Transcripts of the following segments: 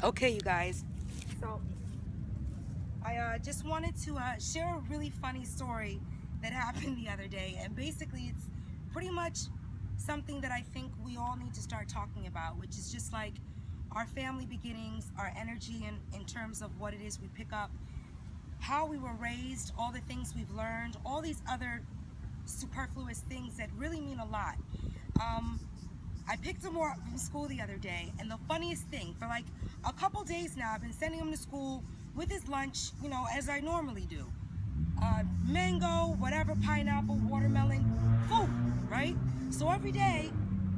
Okay, you guys. So I just wanted to share a really funny story that happened the other day, and basically it's pretty much something that I think we all need to start talking about, which is just like our family beginnings, our energy in terms of what it is we pick up, how we were raised, all the things we've learned, all these other superfluous things that really mean a lot. Um, I picked him up from school the other day, and the funniest thing, for like a couple days now, I've been sending him to school with his lunch, as I normally do. Mango, whatever, pineapple, watermelon, food, right? So every day,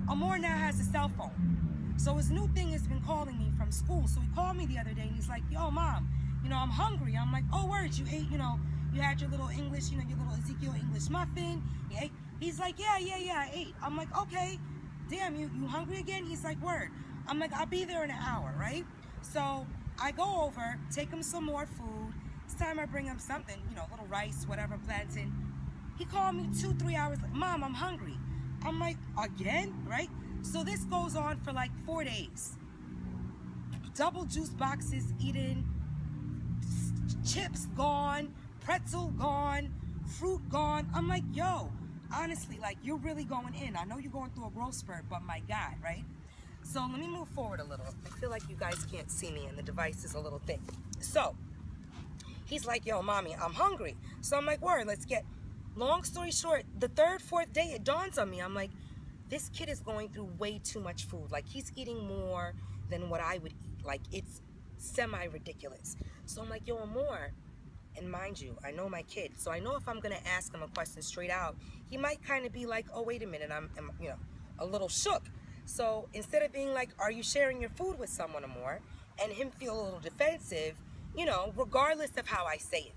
Amor now has a cell phone. So his new thing has been calling me from school. So he called me the other day and he's like, yo, mom, I'm hungry. I'm like, oh, words, you ate, you had your little English, your little Ezekiel English muffin. You ate. He's like, yeah, I ate. I'm like, okay, damn, you hungry again? He's like, word. I'm like, I'll be there in an hour, right? So I go over, take him some more food. This time I bring him something, a little rice, whatever, plantain. He called me 2, 3 hours later, Mom, I'm hungry. I'm like, again, right? So this goes on for like 4 days. Double juice boxes eaten, chips gone, pretzel gone, fruit gone. I'm like, yo, honestly, like, you're really going in. I know you're going through a growth spurt, but my God, right? So let me move forward a little. I feel like you guys can't see me and the device is a little thick. So he's like, yo, mommy, I'm hungry. So I'm like, word, let's get. Long story short, the third, fourth day, it dawns on me. I'm like, this kid is going through way too much food. Like, he's eating more than what I would eat. Like, it's semi-ridiculous. So I'm like, yo, Amor. And mind you, I know my kid. So I know if I'm going to ask him a question straight out, he might kind of be like, oh, wait a minute, I'm a little shook. So instead of being like, are you sharing your food with someone more, and him feel a little defensive, regardless of how I say it,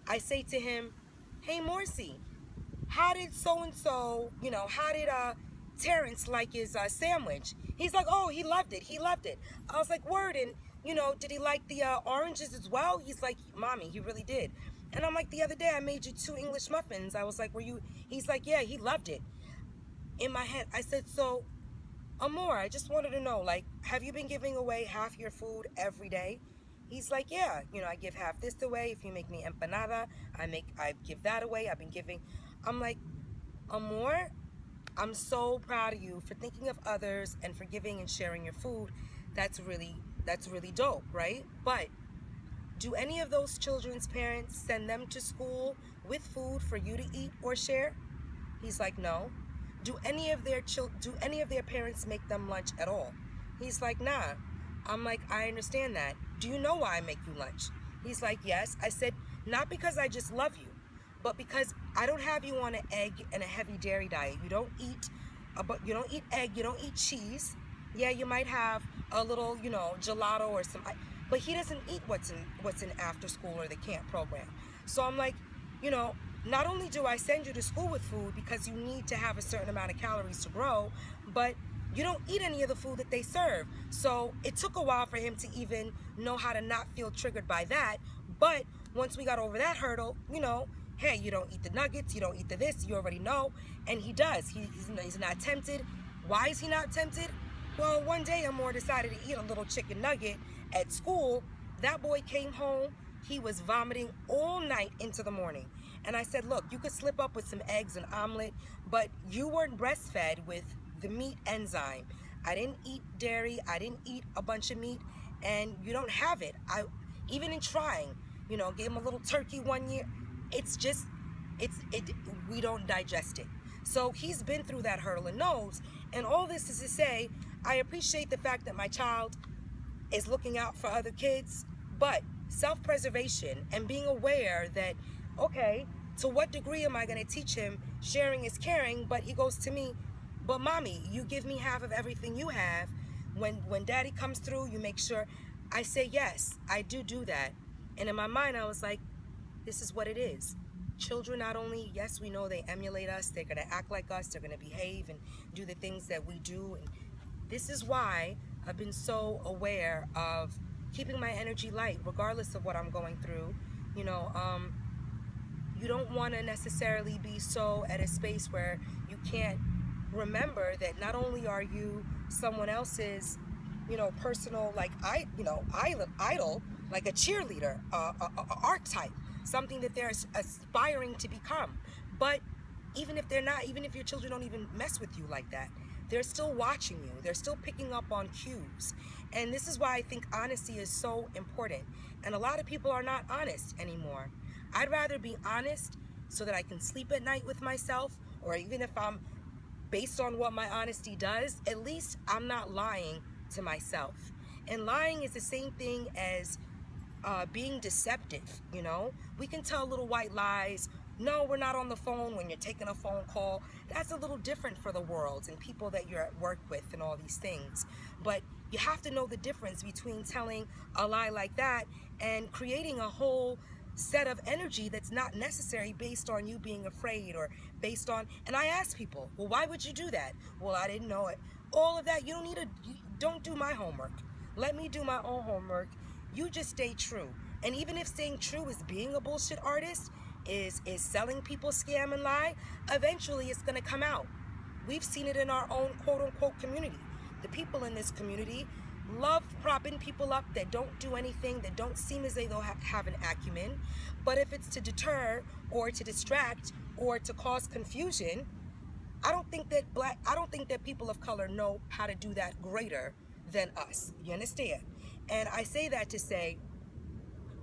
I say to him, hey, Morsi, how did so-and-so, how did Terrence like his sandwich? He's like, oh, he loved it. I was like, word, and, did he like the oranges as well? He's like, mommy, he really did. And I'm like, the other day I made you 2 English muffins. I was like, he's like, yeah, he loved it. In my head, I said, so, Amor, I just wanted to know, like, have you been giving away half your food every day? He's like, yeah, I give half this away. If you make me empanada, I give that away. I've been giving. I'm like, Amor, I'm so proud of you for thinking of others and for giving and sharing your food. That's really dope, right? But do any of those children's parents send them to school with food for you to eat or share? He's like, no. Do any of their parents make them lunch at all? He's like, nah. I'm like, I understand that. Do you know why I make you lunch? He's like, yes. I said, not because I just love you, but because I don't have you on an egg and a heavy dairy diet. You don't eat egg, you don't eat cheese. Yeah, you might have a little, gelato or some, but he doesn't eat what's in after school or the camp program. So I'm like, not only do I send you to school with food because you need to have a certain amount of calories to grow, but you don't eat any of the food that they serve. So it took a while for him to even know how to not feel triggered by that. But once we got over that hurdle, hey, you don't eat the nuggets, you don't eat the this, you already know. And he does. He's not tempted. Why is he not tempted? Well, one day Amor decided to eat a little chicken nugget at school. That boy came home. He was vomiting all night into the morning. And I said, look, you could slip up with some eggs and omelet, but you weren't breastfed with the meat enzyme. I didn't eat dairy. I didn't eat a bunch of meat, and you don't have it. Even in trying, gave him a little turkey one year. We don't digest it. So he's been through that hurdle and knows. And all this is to say, I appreciate the fact that my child is looking out for other kids, but self-preservation and being aware that, okay, to what degree am I going to teach him sharing is caring? But he goes to me, but mommy, you give me half of everything you have. When daddy comes through, you make sure. I say, yes, I do that. And in my mind, I was like, this is what it is. Children, not only, yes, we know they emulate us, they're going to act like us, they're going to behave and do the things that we do. And this is why I've been so aware of keeping my energy light, regardless of what I'm going through. You don't want to necessarily be so at a space where you can't remember that not only are you someone else's, personal, like, idol, like a cheerleader, a archetype, something that they're aspiring to become. But even if they're not, even if your children don't even mess with you like that, they're still watching you. They're still picking up on cues. And this is why I think honesty is so important. And a lot of people are not honest anymore. I'd rather be honest so that I can sleep at night with myself, or even if I'm, based on what my honesty does, at least I'm not lying to myself. And lying is the same thing as being deceptive. We can tell little white lies. No, we're not on the phone when you're taking a phone call. That's a little different for the world and people that you're at work with and all these things. But you have to know the difference between telling a lie like that and creating a whole set of energy that's not necessary based on you being afraid, or based on, and I ask people, well, why would you do that? Well, I didn't know it. All of that, you don't do my homework. Let me do my own homework. You just stay true. And even if staying true is being a bullshit artist, is selling people scam and lie, eventually it's gonna come out. We've seen it in our own quote-unquote community. The people in this community love propping people up that don't do anything, that don't seem as they though have an acumen. But if it's to deter or to distract or to cause confusion, I don't think that people of color know how to do that greater than us. You understand? And I say that to say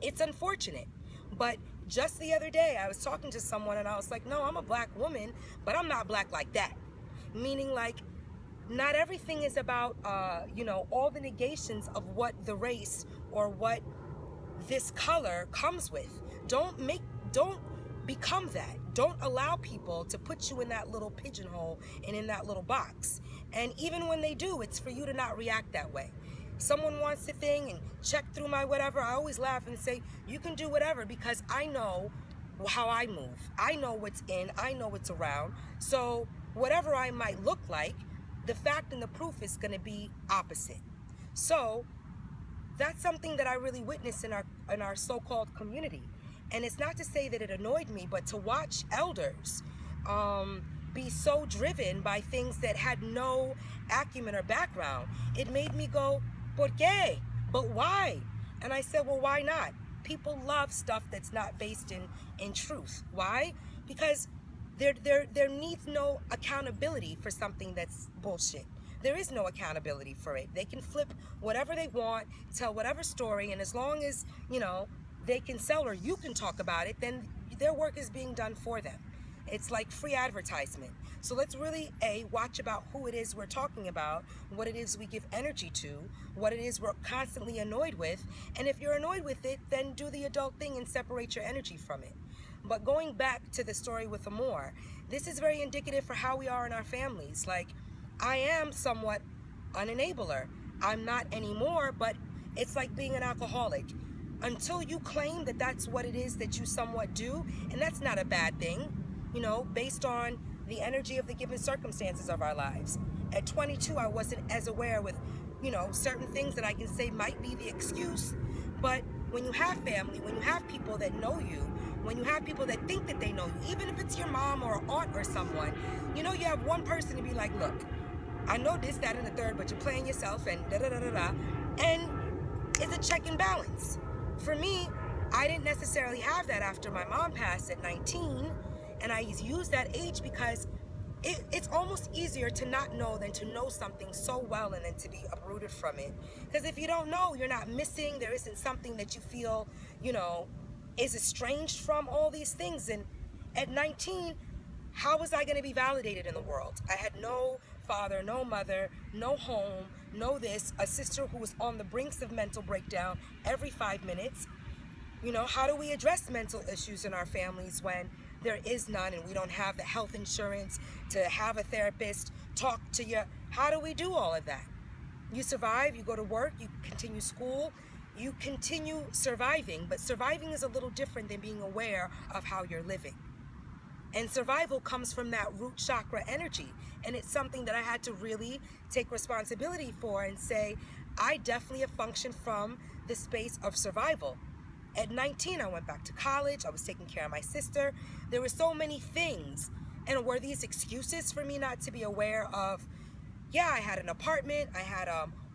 it's unfortunate. But just the other day I was talking to someone and I was like, no, I'm a black woman, but I'm not black like that. Meaning, like, not everything is about, all the negations of what the race or what this color comes with. Don't become that. Don't allow people to put you in that little pigeonhole and in that little box. And even when they do, it's for you to not react that way. Someone wants a thing and check through my whatever, I always laugh and say, you can do whatever, because I know how I move. I know what's in, I know what's around. So whatever I might look like, the fact and the proof is going to be opposite. So that's something that I really witnessed in our so-called community. And it's not to say that it annoyed me, but to watch elders be so driven by things that had no acumen or background, it made me go, ¿por qué? But why? And I said, well, why not? People love stuff that's not based in truth. Why? Because there needs no accountability for something that's bullshit. There is no accountability for it. They can flip whatever they want, tell whatever story, and as long as, they can sell or you can talk about it, then their work is being done for them. It's like free advertisement. So let's really, watch about who it is we're talking about, what it is we give energy to, what it is we're constantly annoyed with. And if you're annoyed with it, then do the adult thing and separate your energy from it. But going back to the story with Amor, this is very indicative for how we are in our families. Like, I am somewhat an enabler. I'm not anymore, but it's like being an alcoholic. Until you claim that that's what it is that you somewhat do, and that's not a bad thing, based on the energy of the given circumstances of our lives. At 22, I wasn't as aware with, certain things that I can say might be the excuse. But when you have family, when you have people that know you, when you have people that think that they know you, even if it's your mom or aunt or someone, you have one person to be like, look, I know this, that, and the third, but you're playing yourself and da-da-da-da-da. And it's a check and balance. For me, I didn't necessarily have that after my mom passed at 19, and I used that age because it's almost easier to not know than to know something so well and then to be uprooted from it. Because if you don't know, you're not missing, there isn't something that you feel, is estranged from all these things. And at 19, how was I going to be validated in the world? I had no father, no mother, no home, no this, a sister who was on the brinks of mental breakdown every 5 minutes. How do we address mental issues in our families when there is none and we don't have the health insurance to have a therapist talk to you? How do we do all of that? You survive, you go to work, you continue school, you continue surviving, but surviving is a little different than being aware of how you're living. And survival comes from that root chakra energy. And it's something that I had to really take responsibility for and say, I definitely have functioned from the space of survival. At 19, I went back to college. I was taking care of my sister. There were so many things. And were these excuses for me not to be aware of, yeah, I had an apartment. I had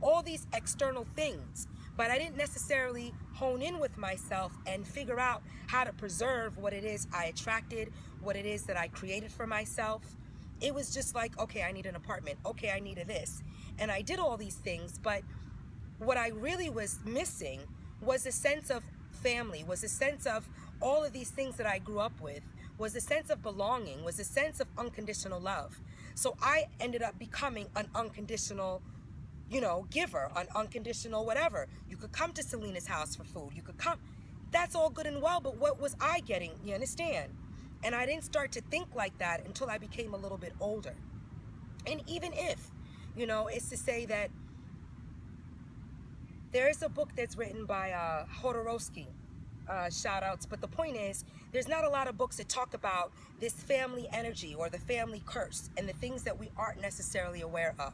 all these external things. But I didn't necessarily hone in with myself and figure out how to preserve what it is I attracted, what it is that I created for myself. It was just like, okay, I need an apartment. Okay, I need a this. And I did all these things, but what I really was missing was a sense of family, was a sense of all of these things that I grew up with, was a sense of belonging, was a sense of unconditional love. So I ended up becoming an unconditional, giver, an unconditional whatever. You could come to Selena's house for food. You could come. That's all good and well, but what was I getting? You understand? And I didn't start to think like that until I became a little bit older. And even if, it's to say that there is a book that's written by Jodorowsky, shout outs, but the point is, there's not a lot of books that talk about this family energy or the family curse and the things that we aren't necessarily aware of.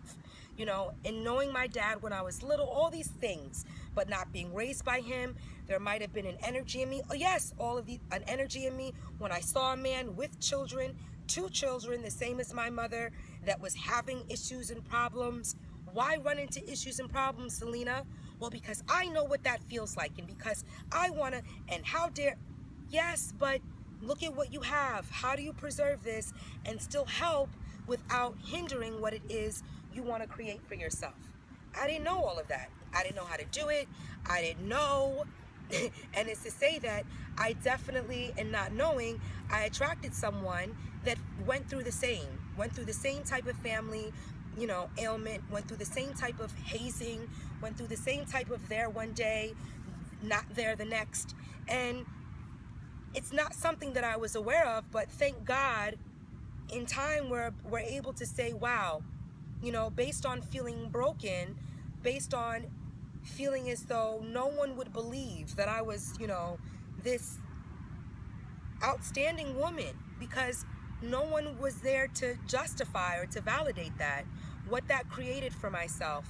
And knowing my dad when I was little, all these things, but not being raised by him, there might have been an energy in me. Oh yes, an energy in me when I saw a man with children, 2 children, the same as my mother, that was having issues and problems. Why run into issues and problems, Selena? Well, because I know what that feels like, and because I want to, and how dare, yes, but look at what you have. How do you preserve this and still help without hindering what it is you want to create for yourself? I didn't know all of that. I didn't know how to do it. I didn't know. And it's to say that I definitely, in not knowing, I attracted someone that went through the same type of family, ailment, went through the same type of hazing, went through the same type of there one day, not there the next. And it's not something that I was aware of, but thank God in time we're able to say, wow, based on feeling broken, based on feeling as though no one would believe that I was, this outstanding woman, because no one was there to justify or to validate that, what that created for myself.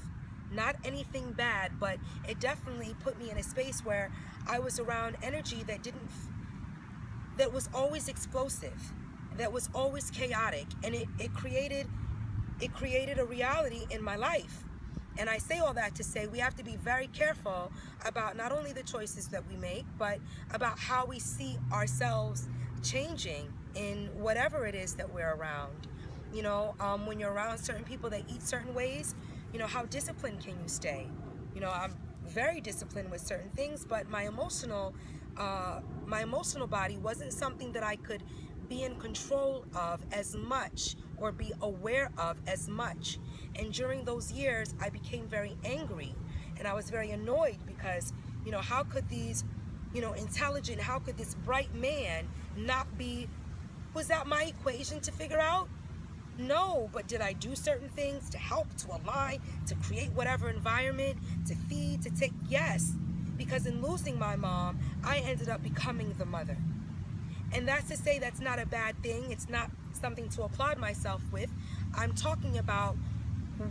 Not anything bad, but it definitely put me in a space where I was around energy that was always explosive, that was always chaotic, and it created a reality in my life. And I say all that to say we have to be very careful about not only the choices that we make, but about how we see ourselves changing in whatever it is that we're around. When you're around certain people that eat certain ways, how disciplined can you stay? I'm very disciplined with certain things, but my emotional body wasn't something that I could be in control of as much or be aware of as much. And during those years, I became very angry, and I was very annoyed because, how could these, intelligent, how could this bright man not be, was that my equation to figure out? No, but did I do certain things to help, to align, to create whatever environment, to feed, to take? Yes, because in losing my mom, I ended up becoming the mother. And that's to say that's not a bad thing. It's not something to applaud myself with. I'm talking about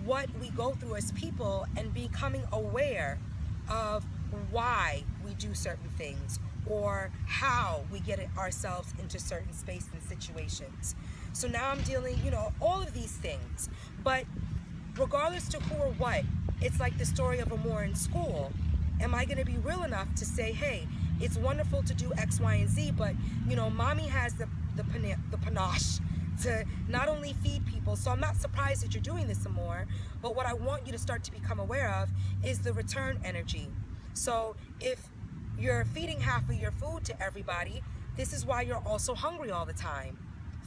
what we go through as people and becoming aware of why we do certain things or how we get ourselves into certain space and situations. So now I'm dealing, all of these things. But regardless to who or what, it's like the story of Amor in school. Am I going to be real enough to say, hey, it's wonderful to do X, Y, and Z, but, mommy has the panache to not only feed people. So I'm not surprised that you're doing this, Amor. But what I want you to start to become aware of is the return energy. So if you're feeding half of your food to everybody, this is why you're also hungry all the time.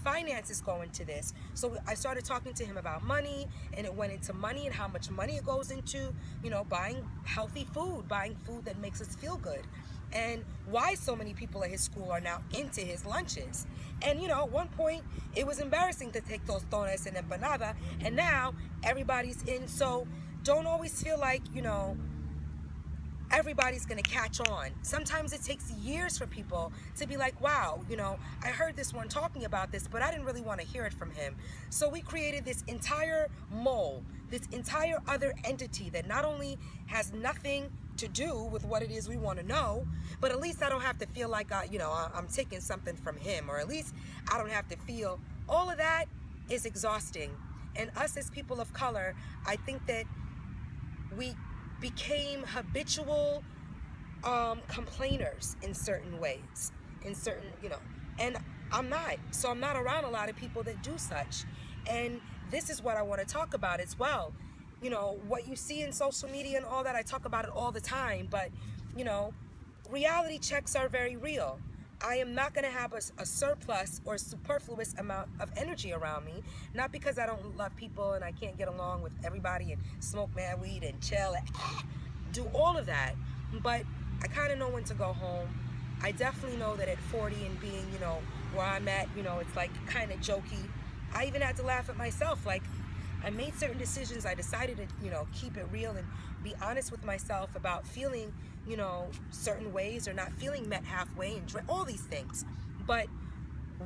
Finances go into this. So I started talking to him about money, and it went into money and how much money it goes into, buying healthy food, buying food that makes us feel good. And why so many people at his school are now into his lunches. And at one point it was embarrassing to take tostones and empanada, and now everybody's in. So don't always feel like, everybody's gonna catch on. Sometimes it takes years for people to be like, wow, I heard this one talking about this, but I didn't really want to hear it from him. So we created this entire mole, this entire other entity that not only has nothing to do with what it is we want to know, but at least I don't have to feel like I'm taking something from him, or at least I don't have to feel. All of that is exhausting. And us as people of color, I think that we became habitual complainers in certain ways, in certain, and I'm not. So I'm not around a lot of people that do such. And this is what I want to talk about as well. What you see in social media and all that, I talk about it all the time, but, reality checks are very real. I am not going to have a surplus or superfluous amount of energy around me, not because I don't love people and I can't get along with everybody and smoke mad weed and chill and do all of that, but I kind of know when to go home. I definitely know that at 40 and being, where I'm at, it's like kind of jokey. I even had to laugh at myself. Like, I made certain decisions. I decided to, keep it real and be honest with myself about feeling, certain ways or not feeling met halfway and all these things. But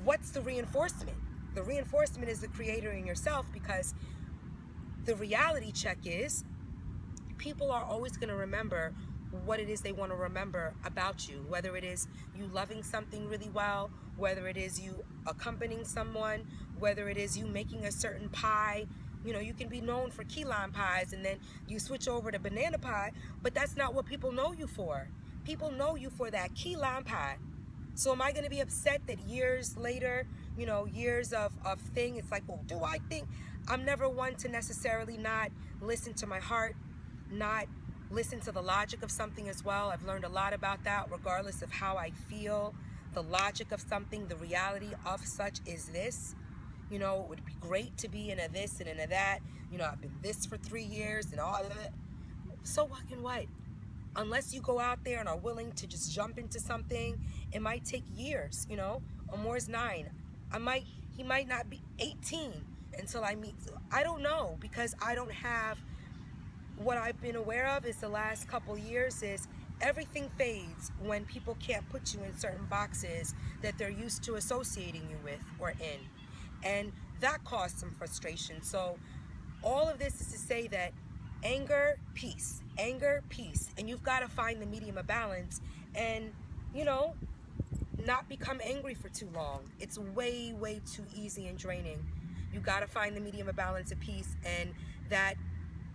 what's the reinforcement? The reinforcement is the creator in yourself, because the reality check is people are always going to remember what it is they want to remember about you, whether it is you loving something really well, whether it is you accompanying someone, whether it is you making a certain pie. You can be known for key lime pies and then you switch over to banana pie, but that's not what people know you for. People know you for that key lime pie. So am I going to be upset that years later, years of thing, it's like, well, do I think? I'm never one to necessarily not listen to my heart, not listen to the logic of something as well. I've learned a lot about that, regardless of how I feel. The logic of something, the reality of such is this. It would be great to be in a this and in a that. I've been this for 3 years and all of it. So fucking what? Unless you go out there and are willing to just jump into something, it might take years, Amor's 9. He might not be 18 until I meet. I don't know, because I don't have, what I've been aware of is the last couple years is everything fades when people can't put you in certain boxes that they're used to associating you with or in. And that caused some frustration. So all of this is to say that anger, peace, and you've got to find the medium of balance and, not become angry for too long. It's way, way too easy and draining. You got to find the medium of balance and peace, and that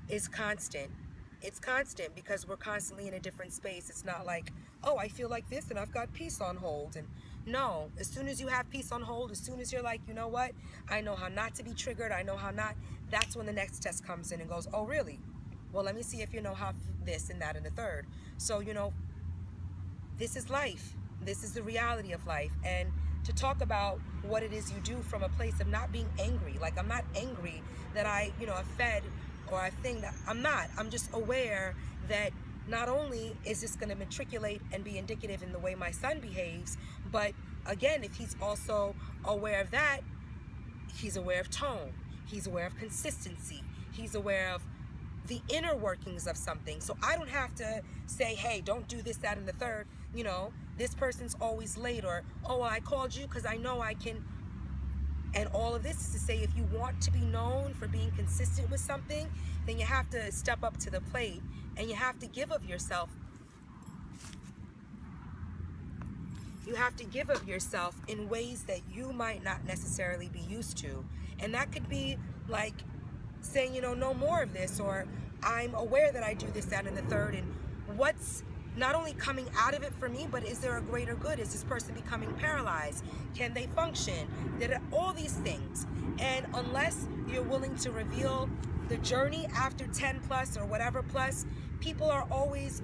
is constant. It's constant because we're constantly in a different space. It's not like, oh, I feel like this and I've got peace on hold. And no, as soon as you have peace on hold, as soon as you're like, you know what, I know how not to be triggered, I know how not, that's when the next test comes in and goes, oh, really? Well, let me see if you know how this and that and the third. So, this is life. This is the reality of life. And to talk about what it is you do from a place of not being angry. Like, I'm not angry that I, have fed or I think that I'm not. I'm just aware that not only is this going to matriculate and be indicative in the way my son behaves, but again, if he's also aware of that, he's aware of tone, he's aware of consistency, he's aware of the inner workings of something. So I don't have to say, hey, don't do this, that, and the third. This person's always late, or, oh, well, I called you because I know I can. And all of this is to say, if you want to be known for being consistent with something, then you have to step up to the plate and you have to give of yourself. You have to give of yourself in ways that you might not necessarily be used to. And that could be like saying, no more of this, or I'm aware that I do this, that, and the third, and what's not only coming out of it for me, but is there a greater good? Is this person becoming paralyzed? Can they function? All these things. And unless you're willing to reveal the journey after 10 plus or whatever plus, people are always,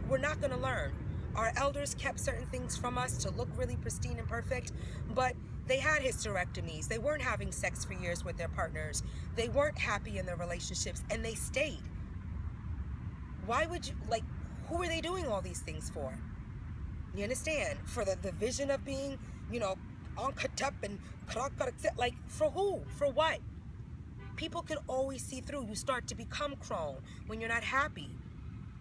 we're not going to learn. Our elders kept certain things from us to look really pristine and perfect, but they had hysterectomies. They weren't having sex for years with their partners. They weren't happy in their relationships, and they stayed. Why would you, who are they doing all these things for? You understand? For the vision of being, on katep and like, for who? For what? People can always see through. You start to become crone when you're not happy,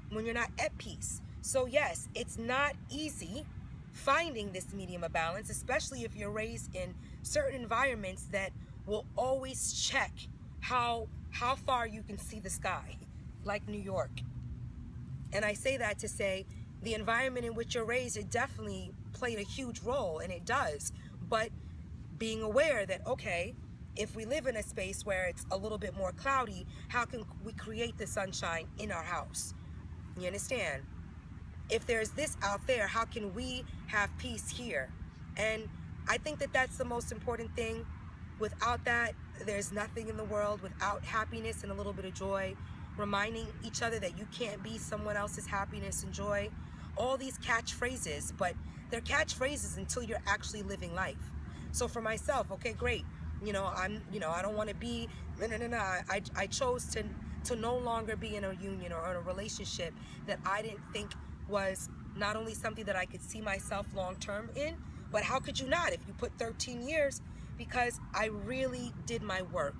when you're not at peace. So yes, it's not easy finding this medium of balance, especially if you're raised in certain environments that will always check how far you can see the sky, like New York. And I say that to say the environment in which you're raised, it definitely played a huge role, and it does. But being aware that, okay, if we live in a space where it's a little bit more cloudy, how can we create the sunshine in our house? You understand? If there's this out there, how can we have peace here? And I think that that's the most important thing. Without that, there's nothing in the world. Without happiness and a little bit of joy, reminding each other that you can't be someone else's happiness and joy. All these catchphrases, but they're catchphrases until you're actually living life. So for myself, okay, great. I don't want to be, I chose to no longer be in a union or in a relationship that I didn't think was not only something that I could see myself long term in, but how could you not if you put 13 years? Because I really did my work.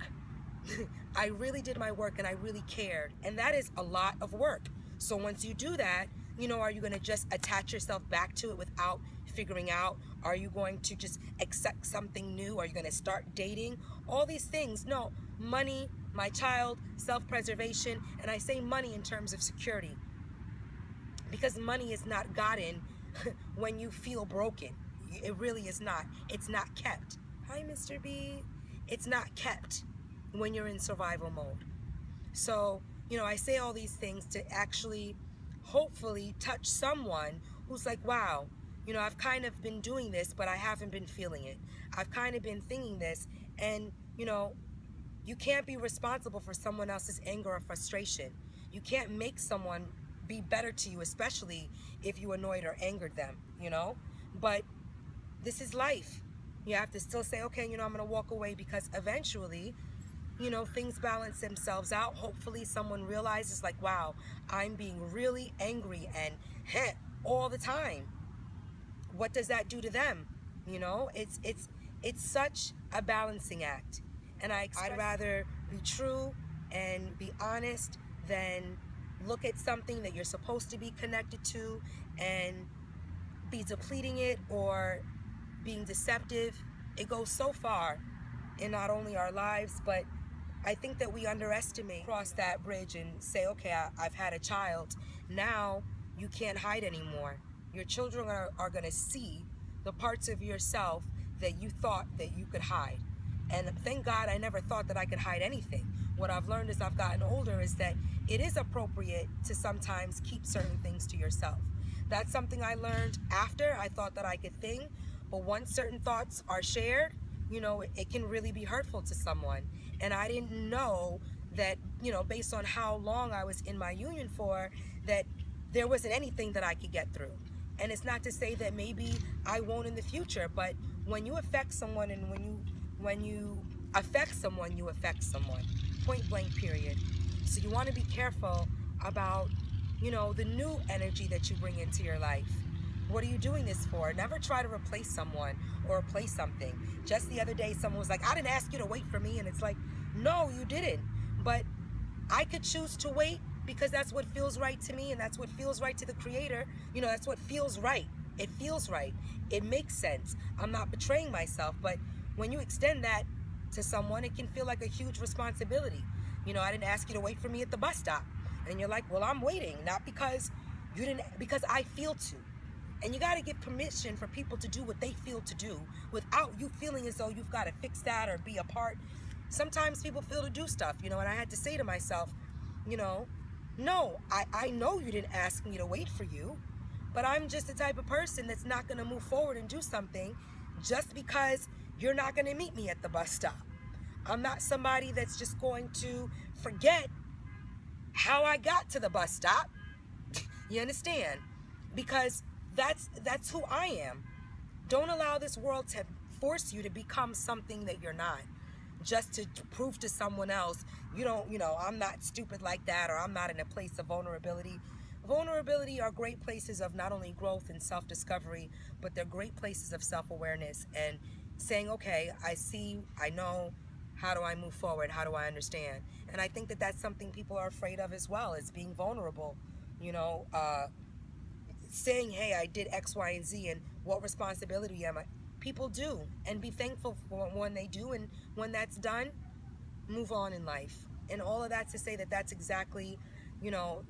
I really did my work and I really cared. And that is a lot of work. So once you do that, are you going to just attach yourself back to it without figuring out? Are you going to just accept something new? Are you going to start dating? All these things. No, money, my child, self-preservation, and I say money in terms of security. Because money is not gotten when you feel broken. It really is not. It's not kept. Hi, Mr. B. It's not kept when you're in survival mode. So, I say all these things to actually, hopefully, touch someone who's like, wow, I've kind of been doing this, but I haven't been feeling it. I've kind of been thinking this, and, you can't be responsible for someone else's anger or frustration. You can't make someone be better to you, especially if you annoyed or angered them, But this is life. You have to still say, okay, I'm going to walk away, because eventually, things balance themselves out. Hopefully someone realizes like, wow, I'm being really angry and all the time. What does that do to them? It's such a balancing act. And I'd rather be true and be honest than look at something that you're supposed to be connected to and be depleting it or being deceptive. It goes so far in not only our lives, but I think that we underestimate, cross that bridge and say, okay, I've had a child. Now you can't hide anymore. Your children are going to see the parts of yourself that you thought that you could hide. And thank God I never thought that I could hide anything. What I've learned as I've gotten older is that it is appropriate to sometimes keep certain things to yourself. That's something I learned after I thought that I could think. But once certain thoughts are shared, it can really be hurtful to someone. And I didn't know that, based on how long I was in my union for, that there wasn't anything that I could get through. And it's not to say that maybe I won't in the future, but when you affect someone and when you affect someone, you affect someone. Point blank, period. So you want to be careful about, the new energy that you bring into your life. What are you doing this for? Never try to replace someone or replace something. Just the other day, someone was like, I didn't ask you to wait for me. And it's like, no, you didn't. But I could choose to wait because that's what feels right to me and that's what feels right to the Creator. That's what feels right. It feels right. It makes sense. I'm not betraying myself. But when you extend that to someone, it can feel like a huge responsibility. I didn't ask you to wait for me at the bus stop. And you're like, well, I'm waiting. Not because you didn't, because I feel to. And you got to give permission for people to do what they feel to do without you feeling as though you've got to fix that or be a part. Sometimes people feel to do stuff, and I had to say to myself, no, I know you didn't ask me to wait for you, but I'm just the type of person that's not going to move forward and do something just because you're not going to meet me at the bus stop. I'm not somebody that's just going to forget how I got to the bus stop. You understand? Because that's who I am. Don't allow this world to force you to become something that you're not, just to prove to someone else I'm not stupid like that, or I'm not in a place of vulnerability. Vulnerability are great places of not only growth and self-discovery, but they're great places of self-awareness and saying, okay, I see, I know, how do I move forward? How do I understand? And I think that that's something people are afraid of as well, is being vulnerable. Saying, hey, I did X, Y, and Z, and what responsibility am I? People do, and be thankful for when they do, and when that's done, move on in life. And all of that to say that that's exactly,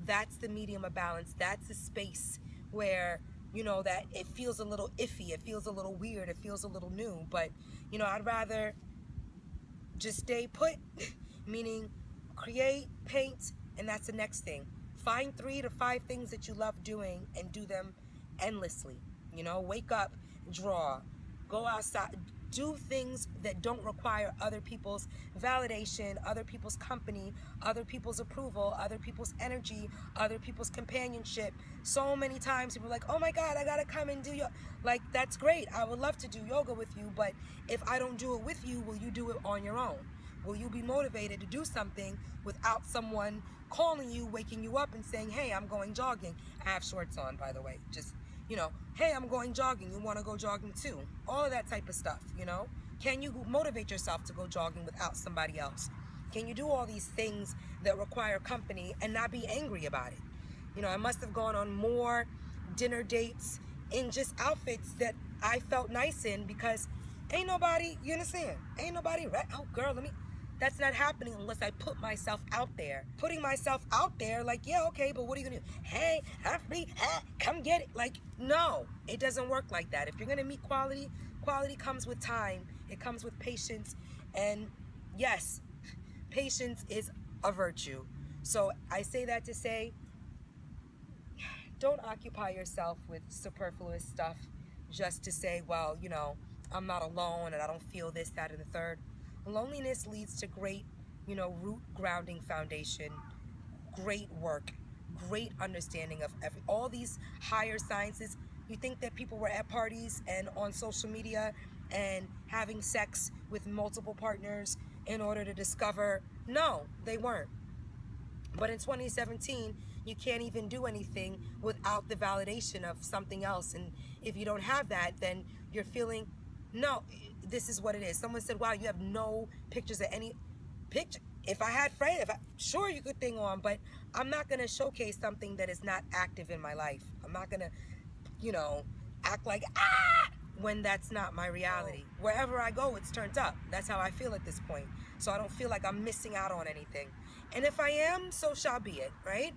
that's the medium of balance. That's the space where, that it feels a little iffy, it feels a little weird, it feels a little new, but, I'd rather just stay put, meaning create, paint, and that's the next thing. Find 3 to 5 things that you love doing and do them endlessly. You know, wake up, draw, go outside, do things that don't require other people's validation, other people's company, other people's approval, other people's energy, other people's companionship. So many times people are like, oh my God, I gotta come and do yoga. Like, that's great. I would love to do yoga with you, but if I don't do it with you, will you do it on your own? Will you be motivated to do something without someone calling you, waking you up and saying, hey, I'm going jogging. I have shorts on, by the way. Just, you know, hey, I'm going jogging. You want to go jogging too? All of that type of stuff, you know? Can you motivate yourself to go jogging without somebody else? Can you do all these things that require company and not be angry about it? You know, I must have gone on more dinner dates in just outfits that I felt nice in because ain't nobody, you understand? Ain't nobody, oh girl, that's not happening unless I put myself out there. Putting myself out there, like, yeah, okay, but what are you gonna do? Hey, I'm free, come get it. Like, no, it doesn't work like that. If you're gonna meet quality, quality comes with time. It comes with patience. And yes, patience is a virtue. So I say that to say, don't occupy yourself with superfluous stuff just to say, well, you know, I'm not alone and I don't feel this, that, and the third. Loneliness leads to great, you know, root grounding foundation, great work, great understanding of all these higher sciences. You think that people were at parties and on social media and having sex with multiple partners in order to discover? No, they weren't. But in 2017, you can't even do anything without the validation of something else. And if you don't have that, then you're feeling, no, this is what it is. Someone said, wow, you have no pictures of any picture. If I had friends, sure you could thing on, but I'm not going to showcase something that is not active in my life. I'm not going to, you know, act like, when that's not my reality. Wherever I go, it's turned up. That's how I feel at this point. So I don't feel like I'm missing out on anything. And if I am, so shall be it, right?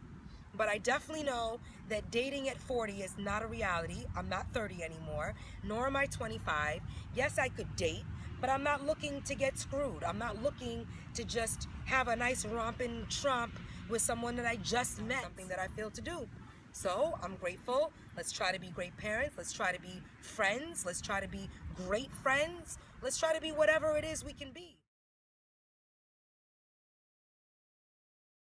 But I definitely know that dating at 40 is not a reality. I'm not 30 anymore, nor am I 25. Yes, I could date, but I'm not looking to get screwed. I'm not looking to just have a nice romping trump with someone that I just met, something that I feel to do. So I'm grateful. Let's try to be great parents. Let's try to be friends. Let's try to be great friends. Let's try to be whatever it is we can be.